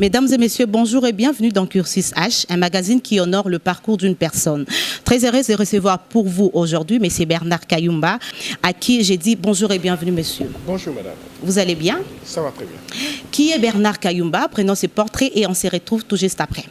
Mesdames et messieurs, bonjour et bienvenue dans Cursus H, un magazine qui honore le parcours d'une personne. Très heureuse de recevoir pour vous aujourd'hui M. Bernard Kayumba, à qui j'ai dit bonjour et bienvenue, monsieur. Bonjour, madame. Vous allez bien? Ça va très bien. Qui est Bernard Kayumba? Prenons ses portraits et on se retrouve tout juste après.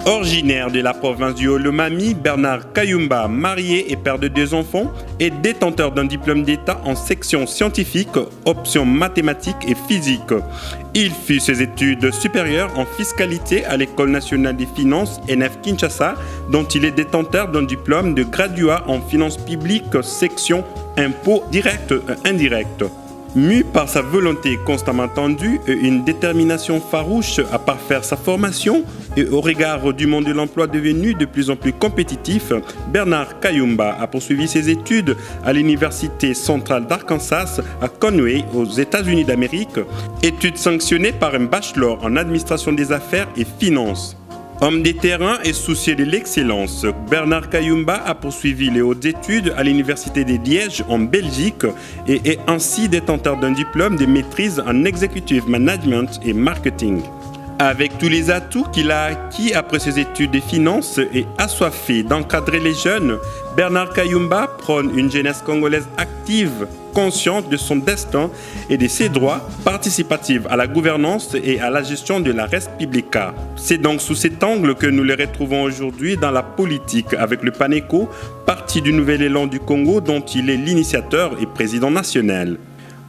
Originaire de la province du Haut-Lomami, Bernard Kayumba, marié et père de 2 enfants, est détenteur d'un diplôme d'État en section scientifique, option mathématiques et physique. Il fit ses études supérieures en fiscalité à l'École nationale des finances NF Kinshasa, dont il est détenteur d'un diplôme de graduat en finances publiques, section impôts directs et indirects. Mu par sa volonté constamment tendue et une détermination farouche à parfaire sa formation et au regard du monde de l'emploi devenu de plus en plus compétitif, Bernard Kayumba a poursuivi ses études à l'Université centrale d'Arkansas à Conway, aux États-Unis d'Amérique, études sanctionnées par un bachelor en administration des affaires et finances. Homme des terrains et soucieux de l'excellence, Bernard Kayumba a poursuivi les hautes études à l'Université de Liège en Belgique et est ainsi détenteur d'un diplôme de maîtrise en Executive Management et Marketing. Avec tous les atouts qu'il a acquis après ses études de finances et assoiffé d'encadrer les jeunes, Bernard Kayumba prône une jeunesse congolaise active, consciente de son destin et de ses droits, participative à la gouvernance et à la gestion de la res publica. C'est donc sous cet angle que nous les retrouvons aujourd'hui dans la politique avec le PANECO, parti du Nouvel Élan du Congo dont il est l'initiateur et président national.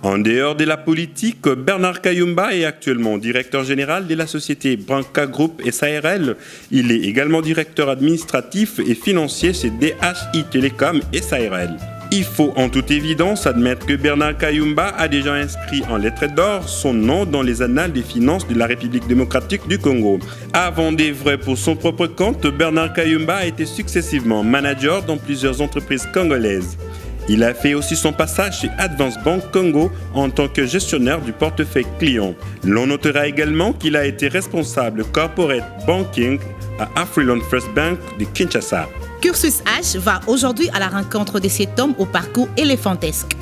En dehors de la politique, Bernard Kayumba est actuellement directeur général de la société Branca Group SARL. Il est également directeur administratif et financier chez DHI Telecom SARL. Il faut en toute évidence admettre que Bernard Kayumba a déjà inscrit en lettres d'or son nom dans les annales des finances de la République démocratique du Congo. Avant d'œuvrer pour son propre compte, Bernard Kayumba a été successivement manager dans plusieurs entreprises congolaises. Il a fait aussi son passage chez Advance Bank Congo en tant que gestionnaire du portefeuille client. L'on notera également qu'il a été responsable corporate banking à Afriland First Bank de Kinshasa. Cursus H va aujourd'hui à la rencontre de cet homme au parcours éléphantesque.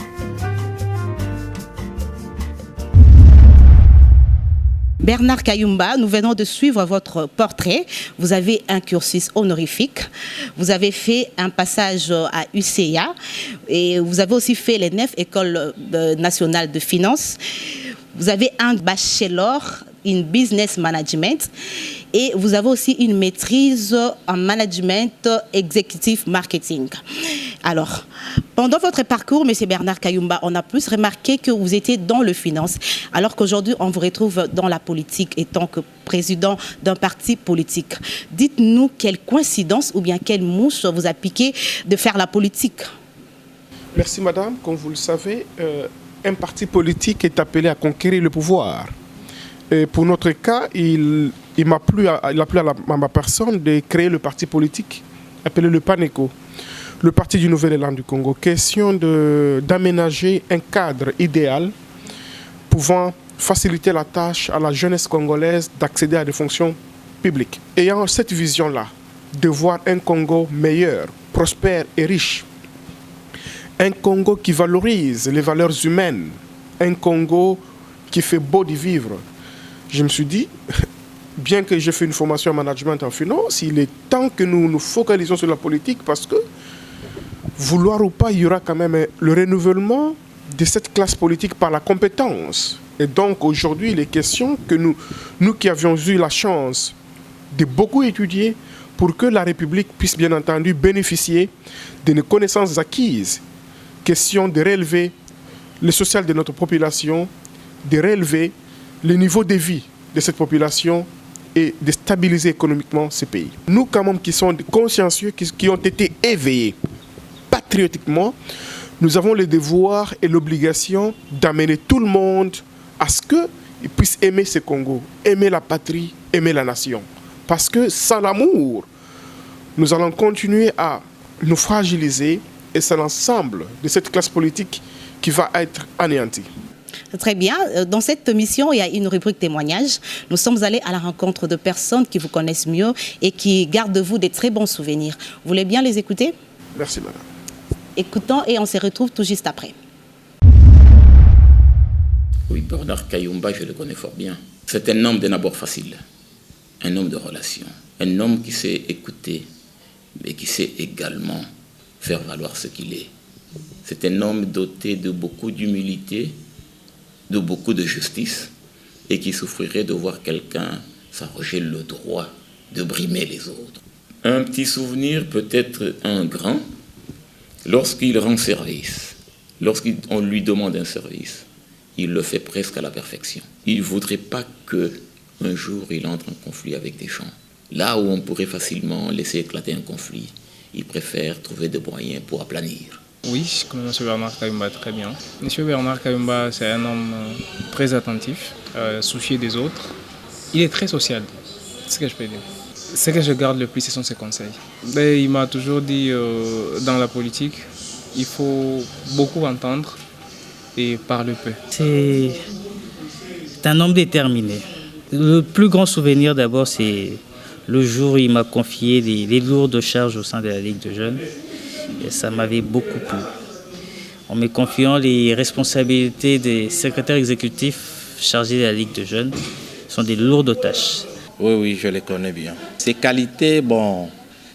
Bernard Kayumba, nous venons de suivre votre portrait. Vous avez un cursus honorifique. Vous avez fait un passage à UCA et vous avez aussi fait l'ENF, École nationale de finances. Vous avez un bachelor in business management et vous avez aussi une maîtrise en management executive marketing. Alors, pendant votre parcours, M. Bernard Kayumba, on a plus remarqué que vous étiez dans le finance, alors qu'aujourd'hui, on vous retrouve dans la politique en tant que président d'un parti politique. Dites-nous quelle coïncidence ou bien quelle mouche vous a piqué de faire la politique. Merci, madame. Comme vous le savez, un parti politique est appelé à conquérir le pouvoir. Et pour notre cas, il a plu à ma personne de créer le parti politique appelé le PANECO, le Parti du Nouvel Élan du Congo. Question d'aménager un cadre idéal pouvant faciliter la tâche à la jeunesse congolaise d'accéder à des fonctions publiques. Ayant cette vision-là, de voir un Congo meilleur, prospère et riche, un Congo qui valorise les valeurs humaines, un Congo qui fait beau d'y vivre, je me suis dit, bien que j'ai fait une formation en management en finance, il est temps que nous nous focalisions sur la politique parce que, vouloir ou pas, il y aura quand même le renouvellement de cette classe politique par la compétence. Et donc aujourd'hui, il est question que nous qui avions eu la chance de beaucoup étudier pour que la République puisse bien entendu bénéficier de nos connaissances acquises. Question de réélever le social de notre population, de réélever le niveau de vie de cette population et de stabiliser économiquement ce pays. Nous, quand même, qui sommes consciencieux, qui ont été éveillés patriotiquement, nous avons le devoir et l'obligation d'amener tout le monde à ce qu'il puisse aimer ce Congo, aimer la patrie, aimer la nation. Parce que sans l'amour, nous allons continuer à nous fragiliser et c'est l'ensemble de cette classe politique qui va être anéantie. Très bien. Dans cette mission, il y a une rubrique témoignage. Nous sommes allés à la rencontre de personnes qui vous connaissent mieux et qui gardent de vous des très bons souvenirs. Vous voulez bien les écouter? Merci, madame. Écoutons et on se retrouve tout juste après. Oui, Bernard Kayumba, je le connais fort bien. C'est un homme d'un abord facile, un homme de relations, un homme qui sait écouter, mais qui sait également faire valoir ce qu'il est. C'est un homme doté de beaucoup d'humilité, de beaucoup de justice, et qui souffrirait de voir quelqu'un s'arroger le droit de brimer les autres. Un petit souvenir, peut-être un grand, lorsqu'il rend service, lorsqu'on lui demande un service, il le fait presque à la perfection. Il ne voudrait pas qu'un jour il entre en conflit avec des gens. Là où on pourrait facilement laisser éclater un conflit, il préfère trouver des moyens pour aplanir. Oui, je connais M. Bernard Kayumba très bien. M. Bernard Kayumba, c'est un homme très attentif, soucieux des autres. Il est très social, c'est ce que je peux dire. Ce que je garde le plus, ce sont ses conseils. Il m'a toujours dit, dans la politique, il faut beaucoup entendre et parler peu. C'est un homme déterminé. Le plus grand souvenir d'abord, c'est le jour où il m'a confié les lourdes charges au sein de la Ligue de jeunes. Et ça m'avait beaucoup plu. En me confiant les responsabilités des secrétaires exécutifs chargés de la Ligue de jeunes, sont des lourdes tâches. Oui, je les connais bien. Ses qualités, bon,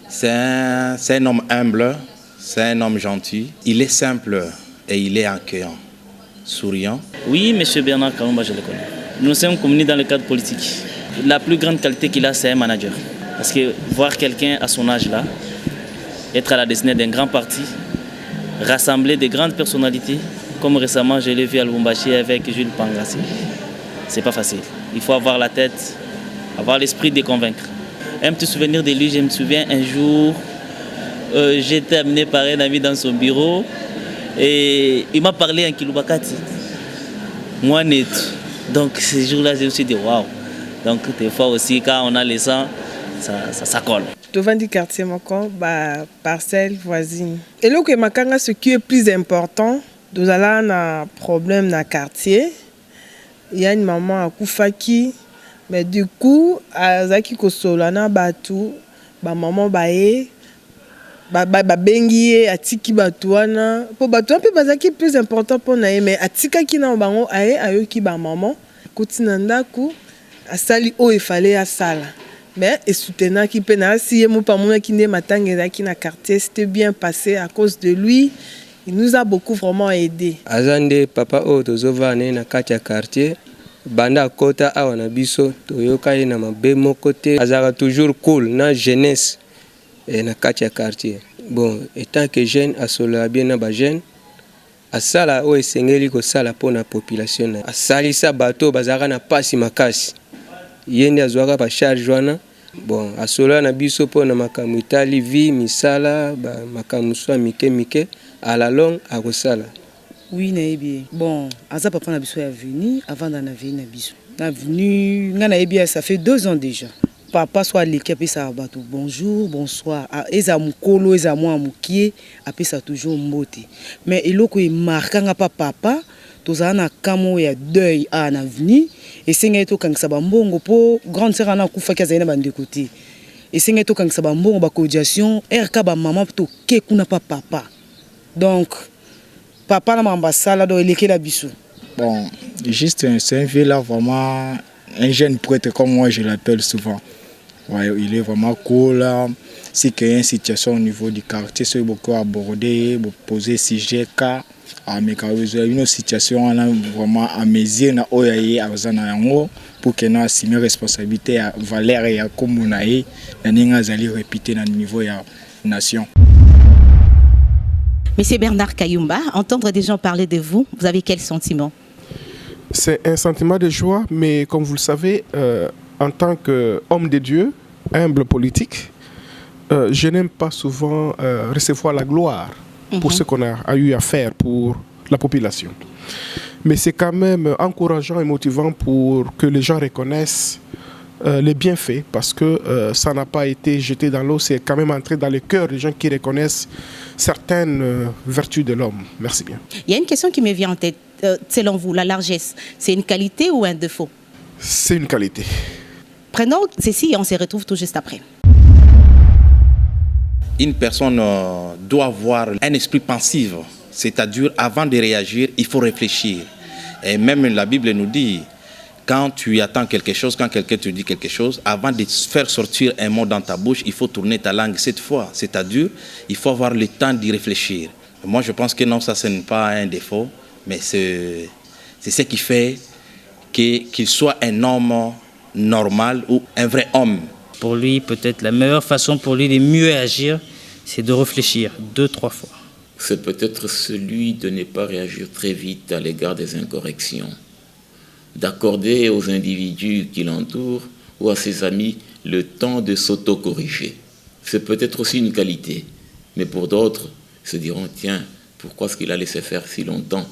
c'est un homme humble, c'est un homme gentil. Il est simple et il est accueillant, souriant. Oui, M. Bernard Kayumba, je le connais. Nous sommes communis dans le cadre politique. La plus grande qualité qu'il a, c'est un manager. Parce que voir quelqu'un à son âge-là, être à la destinée d'un grand parti, rassembler des grandes personnalités, comme récemment je l'ai vu à Lubumbashi avec Jules Pangassi, c'est pas facile. Il faut avoir la tête, avoir l'esprit de convaincre. Un petit souvenir de lui, je me souviens un jour, j'étais amené par un ami dans son bureau et il m'a parlé en Kilubakati. Moi net. Donc ce jour-là, je me suis dit waouh. Donc des fois aussi, quand on a les sangs, ça colle. Devant du quartier, parcelle voisine. Et là, ce qui est plus important, nous avons un problème dans le quartier. Il y a une maman à Koufaki, mais du coup, à Zaki Kosolana, Batu, maman Baye, Bengie, Atiki Batuana. Pour Batuana, c'est plus important pour nous, mais Atika qui n'a pas ayoki maman, Koutinandaku, Asali o il fallait à Sala. Mais et soutenant qui peut si mon pas qui n'est matangé qui na quartier, c'était bien passé à cause de lui. Il nous a beaucoup vraiment aidé. Azande papa o tozova na katia quartier banda kota awana biso toyoka na mabemo côté azara toujours cool na jeunesse et na katia quartier. Bon, étant que jeune asola bien na ba jeune asala o esengeli ko sala pour la population. Asalisa bato bazara na pasi makasi. Yende azwaka ba charge wana. Bon, asola na biso po na makamu itali vi misala ba makamu so mike à la longue à Rosala. Oui, naebi. Bon, aza papa na biso ya venu avant d'en avoir na biso. Na venu nga naebi ça fait 2 ans déjà. Papa soit l'équipe ça bato bonjour, bonsoir. Eza mukolo, eza moi mukie, apesa toujours mbote. Mais eloko e marquant pas papa, tozana na kamo ya deuil à na venu et senga to kangisa bambongo po grande sœur na kufa kaza na bande côté. Et senga to kangisa bambongo ba cotisation, RK ba maman to ke kuna pas papa. Donc, papa n'a pas ça là, il est là biso. Bon, juste c'est un vieux là, vraiment un jeune prêtre comme moi, je l'appelle souvent. Ouais, il est vraiment cool là. Si il y a une situation au niveau du quartier, c'est beaucoup aborder, poser sujet cas. Mais quand vous avez une situation vraiment à mesure, na oyaye azana yango pour que na assumer responsabilité à valeur ya comme on a eu, na ninga zali répéter na niveau ya nation. Monsieur Bernard Kayumba, entendre des gens parler de vous, vous avez quel sentiment? C'est un sentiment de joie, mais comme vous le savez, en tant qu'homme de Dieu, humble politique, je n'aime pas souvent recevoir la gloire pour ce qu'on a eu à faire pour la population. Mais c'est quand même encourageant et motivant pour que les gens reconnaissent les bienfaits, parce que ça n'a pas été jeté dans l'eau, c'est quand même entré dans le cœur des gens qui reconnaissent certaines vertus de l'homme. Merci bien. Il y a une question qui me vient en tête. Selon vous, la largesse, c'est une qualité ou un défaut? C'est une qualité. Prenons ceci et on se retrouve tout juste après. une personne doit avoir un esprit pensif, c'est-à-dire avant de réagir, il faut réfléchir. Et même la Bible nous dit, quand tu attends quelque chose, quand quelqu'un te dit quelque chose, avant de faire sortir un mot dans ta bouche, il faut tourner ta langue 7 fois. C'est-à-dire, il faut avoir le temps d'y réfléchir. Moi, je pense que non, ça, ce n'est pas un défaut, mais c'est ce qui fait qu'il soit un homme normal ou un vrai homme. Pour lui, peut-être la meilleure façon pour lui de mieux agir, c'est de réfléchir 2-3 fois. C'est peut-être celui de ne pas réagir très vite à l'égard des incorrections, d'accorder aux individus qui l'entourent ou à ses amis le temps de s'auto-corriger. C'est peut-être aussi une qualité, mais pour d'autres, se diront, tiens, pourquoi est-ce qu'il a laissé faire si longtemps?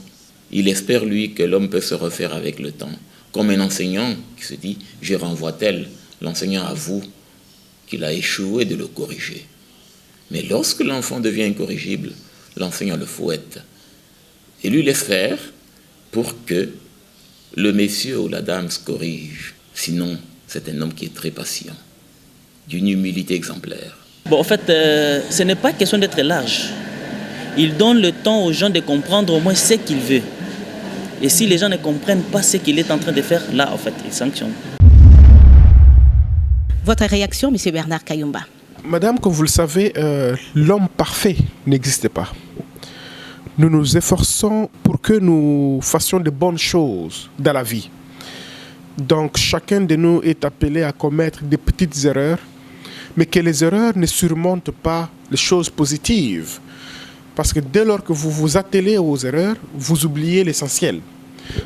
Il espère, lui, que l'homme peut se refaire avec le temps. Comme un enseignant qui se dit, je renvoie tel, l'enseignant avoue qu'il a échoué de le corriger. Mais lorsque l'enfant devient incorrigible, l'enseignant le fouette et lui laisse faire pour que le monsieur ou la dame se corrige. Sinon, c'est un homme qui est très patient, d'une humilité exemplaire. Bon, en fait, ce n'est pas question d'être large. Il donne le temps aux gens de comprendre au moins ce qu'il veut. Et si les gens ne comprennent pas ce qu'il est en train de faire, là, en fait, il sanctionne. Votre réaction, M. Bernard Kayumba? Madame, comme vous le savez, l'homme parfait n'existe pas. Nous nous efforçons pour que nous fassions de bonnes choses dans la vie. Donc, chacun de nous est appelé à commettre des petites erreurs, mais que les erreurs ne surmontent pas les choses positives. Parce que dès lors que vous vous attelez aux erreurs, vous oubliez l'essentiel.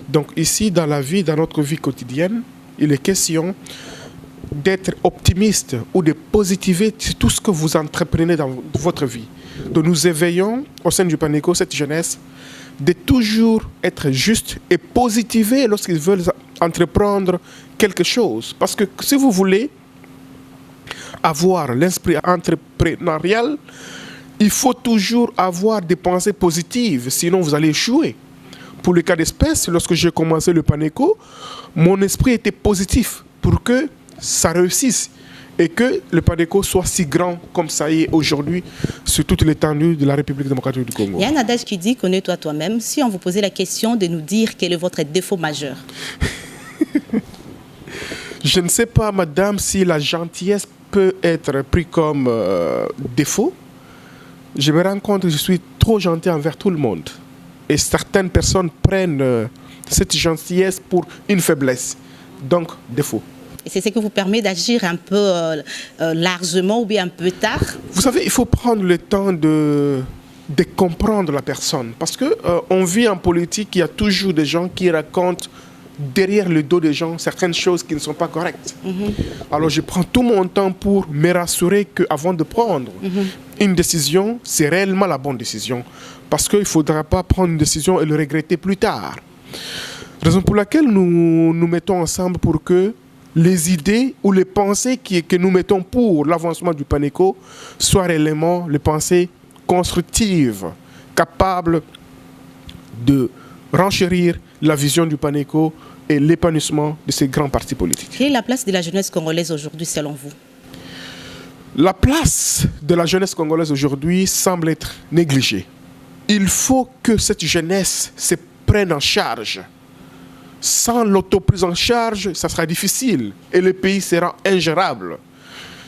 Donc ici, dans la vie, dans notre vie quotidienne, il est question d'être optimiste ou de positiver tout ce que vous entreprenez dans votre vie. Donc nous éveillons au sein du PANECO cette jeunesse de toujours être juste et positiver lorsqu'ils veulent entreprendre quelque chose. Parce que si vous voulez avoir l'esprit entrepreneurial, il faut toujours avoir des pensées positives, sinon vous allez échouer. Pour le cas d'espèce, lorsque j'ai commencé le PANECO, mon esprit était positif pour que ça réussisse et que le PANECO soit si grand comme ça y est aujourd'hui sur toute l'étendue de la République démocratique du Congo. Il y a un adage qui dit « Connais-toi toi-même ». Si on vous posait la question de nous dire quel est votre défaut majeur. Je ne sais pas, madame, si la gentillesse peut être prise comme défaut. Je me rends compte que je suis trop gentil envers tout le monde. Et certaines personnes prennent cette gentillesse pour une faiblesse. Donc, défaut. Et c'est ce qui vous permet d'agir un peu largement ou bien un peu tard? Vous savez, il faut prendre le temps de comprendre la personne. Parce qu'on vit en politique, il y a toujours des gens qui racontent derrière le dos des gens certaines choses qui ne sont pas correctes. Alors je prends tout mon temps pour me rassurer qu'avant de prendre une décision, c'est réellement la bonne décision. Parce qu'il ne faudra pas prendre une décision et le regretter plus tard. Raison pour laquelle nous nous mettons ensemble pour que les idées ou les pensées que nous mettons pour l'avancement du PANECO soient réellement les pensées constructives, capables de renchérir la vision du PANECO et l'épanouissement de ces grands partis politiques. Quelle est la place de la jeunesse congolaise aujourd'hui selon vous? La place de la jeunesse congolaise aujourd'hui semble être négligée. Il faut que cette jeunesse se prenne en charge. Sans l'autoprise en charge, ça sera difficile et le pays sera ingérable.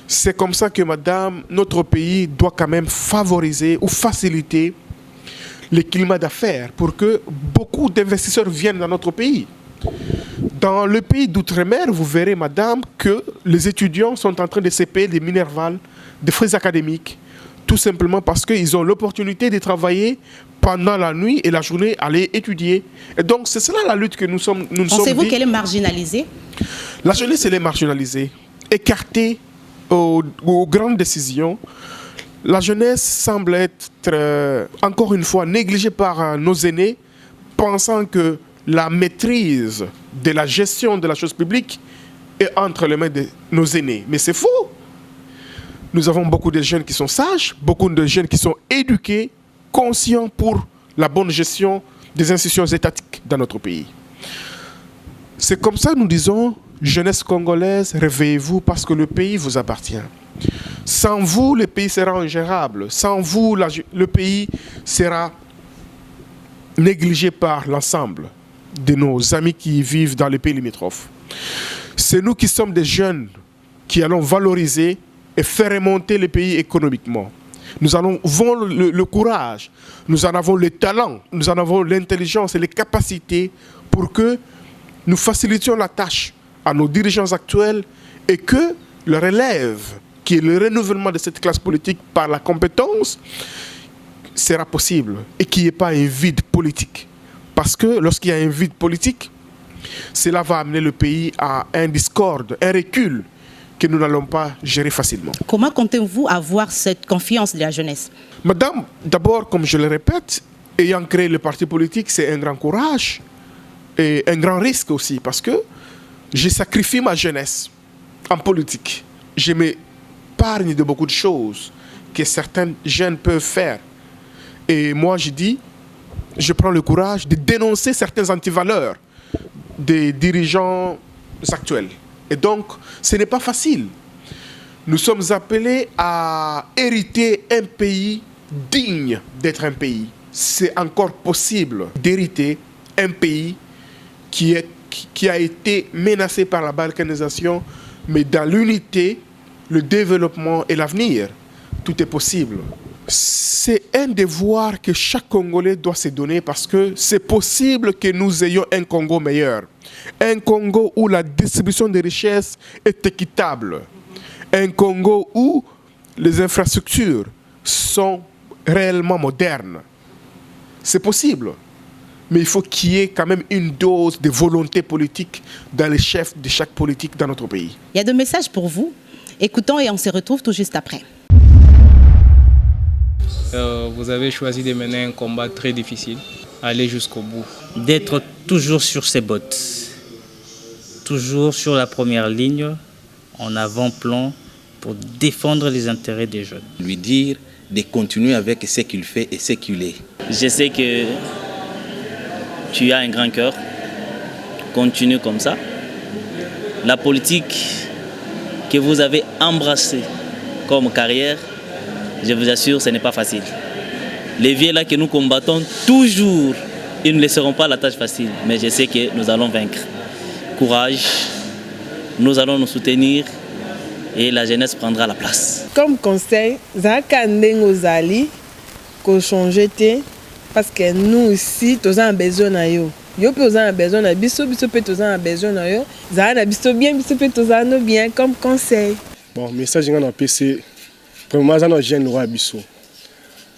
C'est comme ça que, madame, notre pays doit quand même favoriser ou faciliter le climat d'affaires pour que beaucoup d'investisseurs viennent dans notre pays. Dans le pays d'outre-mer, vous verrez, madame, que les étudiants sont en train de se payer des minervales, des frais académiques, tout simplement parce qu'ils ont l'opportunité de travailler pendant la nuit et la journée, aller étudier. Et donc, c'est cela la lutte que nous sommes. Pensez-vous qu'elle est marginalisée? La jeunesse, elle est marginalisée, écartée aux grandes décisions. La jeunesse semble être, encore une fois, négligée par nos aînés, pensant que la maîtrise de la gestion de la chose publique est entre les mains de nos aînés. Mais c'est faux. Nous avons beaucoup de jeunes qui sont sages, beaucoup de jeunes qui sont éduqués, conscients pour la bonne gestion des institutions étatiques dans notre pays. C'est comme ça que nous disons, jeunesse congolaise, réveillez-vous parce que le pays vous appartient. Sans vous, le pays sera ingérable. Sans vous, le pays sera négligé par l'ensemble de nos amis qui vivent dans les pays limitrophes. C'est nous qui sommes des jeunes qui allons valoriser et faire remonter le pays économiquement. Nous avons le courage, nous en avons le talent, nous en avons l'intelligence et les capacités pour que nous facilitions la tâche à nos dirigeants actuels et que le relève, qui est le renouvellement de cette classe politique par la compétence, sera possible et qu'il n'y ait pas un vide politique. Parce que lorsqu'il y a un vide politique, cela va amener le pays à un discorde, un recul que nous n'allons pas gérer facilement. Comment comptez-vous avoir cette confiance de la jeunesse? Madame, d'abord, comme je le répète, ayant créé le parti politique, c'est un grand courage et un grand risque aussi parce que j'ai sacrifié ma jeunesse en politique. Je m'épargne de beaucoup de choses que certains jeunes peuvent faire. Et moi, je dis, je prends le courage de dénoncer certaines antivaleurs des dirigeants actuels. Et donc, ce n'est pas facile. Nous sommes appelés à hériter un pays digne d'être un pays. C'est encore possible d'hériter un pays qui a été menacé par la balkanisation, mais dans l'unité, le développement et l'avenir, tout est possible. C'est un devoir que chaque Congolais doit se donner parce que c'est possible que nous ayons un Congo meilleur. Un Congo où la distribution des richesses est équitable. Un Congo où les infrastructures sont réellement modernes. C'est possible. Mais il faut qu'il y ait quand même une dose de volonté politique dans les chefs de chaque politique dans notre pays. Il y a deux messages pour vous. Écoutons et on se retrouve tout juste après. Vous avez choisi de mener un combat très difficile, aller jusqu'au bout. D'être toujours sur ses bottes, toujours sur la première ligne, en avant-plan, pour défendre les intérêts des jeunes. Lui dire de continuer avec ce qu'il fait et ce qu'il est. Je sais que tu as un grand cœur, continue comme ça. La politique que vous avez embrassée comme carrière, je vous assure, ce n'est pas facile. Les vieux là que nous combattons toujours, ils ne laisseront pas la tâche facile. Mais je sais que nous allons vaincre. Courage, nous allons nous soutenir et la jeunesse prendra la place. Comme conseil, Zaka Ndengo Zali, qu'on change parce que nous ici, nous avons besoin de yo. Yo peut avoir besoin de biso, biso peut avoir besoin de yo. Zana biso bien, biso peut avoir bien comme conseil. Bon, message que j'ai c'est vraiment ça nos jeunes roi biso.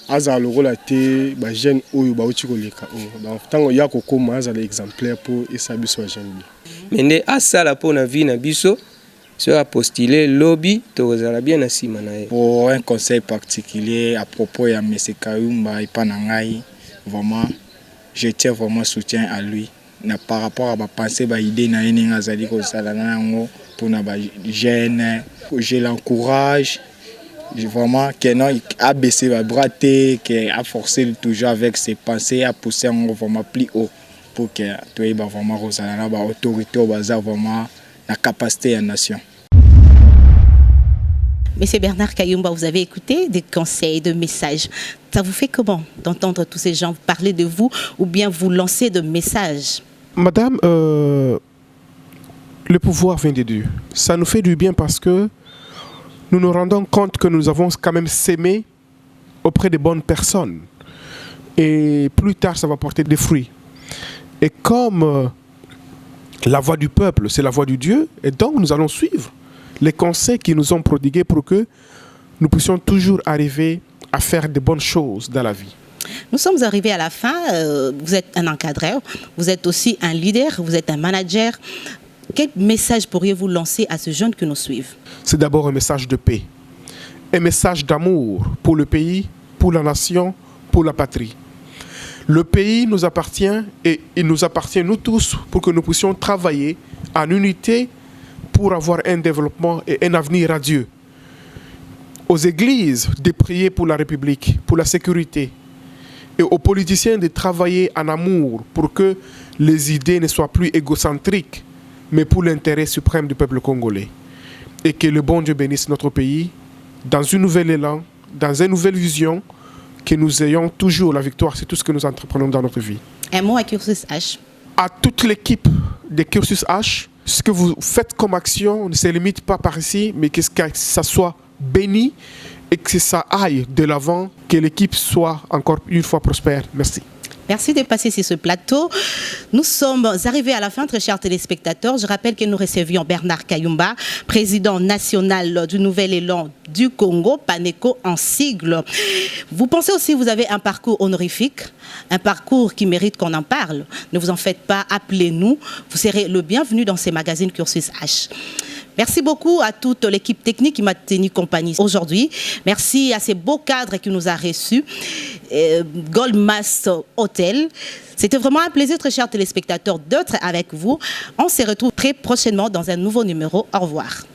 Aza le rôle té ba jeune oyo ba uti koleka. Donc tango ya kokoma aza l'exemplaire pour esa biso jeune. Mende asala pour na vie na biso. Sera postulé lobby tozala bien na sima na ye. Pour un conseil particulier à propos de M. Kayumba et Panangai, vraiment, je tiens vraiment soutien à lui. Par rapport à ma pensée, ma idée na yéninga zali ko salana ngo pour na ba jeune, je l'encourage vraiment que non a baissé ma braté, que a forcé toujours avec ses pensées à pousser ngo vraiment plus haut pour que toi ba vraiment ko salana ba autorité baza vraiment la capacité à la nation. Monsieur Bernard Kayumba, vous avez écouté des conseils, des messages. Ça vous fait comment d'entendre tous ces gens parler de vous ou bien vous lancer de messages? Madame, le pouvoir vient de Dieu. Ça nous fait du bien parce que nous nous rendons compte que nous avons quand même sémé auprès des bonnes personnes. Et plus tard, ça va porter des fruits. Et comme la voix du peuple, c'est la voix du Dieu, et donc nous allons suivre les conseils qu'ils nous ont prodigués pour que nous puissions toujours arriver à faire de bonnes choses dans la vie. Nous sommes arrivés à la fin. Vous êtes un encadreur, vous êtes aussi un leader, vous êtes un manager. Quel message pourriez-vous lancer à ces jeunes qui nous suivent? C'est d'abord un message de paix, un message d'amour pour le pays, pour la nation, pour la patrie. Le pays nous appartient et il nous appartient, nous tous, pour que nous puissions travailler en unité pour avoir un développement et un avenir radieux. Aux églises de prier pour la République, pour la sécurité, et aux politiciens de travailler en amour pour que les idées ne soient plus égocentriques, mais pour l'intérêt suprême du peuple congolais. Et que le bon Dieu bénisse notre pays dans une nouvelle élan, dans une nouvelle vision, que nous ayons toujours la victoire. C'est tout ce que nous entreprenons dans notre vie. Un mot à Cursus H. À toute l'équipe de Cursus H, ce que vous faites comme action ne se limite pas par ici, mais que ça soit béni et que ça aille de l'avant, que l'équipe soit encore une fois prospère. Merci. Merci de passer sur ce plateau. Nous sommes arrivés à la fin, très chers téléspectateurs. Je rappelle que nous recevions Bernard Kayumba, président national du Nouvel Élan du Congo, PANECO en sigle. Vous pensez aussi que vous avez un parcours honorifique, un parcours qui mérite qu'on en parle. Ne vous en faites pas, appelez-nous. Vous serez le bienvenu dans ces magazines Cursus H. Merci beaucoup à toute l'équipe technique qui m'a tenu compagnie aujourd'hui. Merci à ces beaux cadres qui nous a reçus. Goldmast Hotel. C'était vraiment un plaisir, très chers téléspectateurs, d'être avec vous. On se retrouve très prochainement dans un nouveau numéro. Au revoir.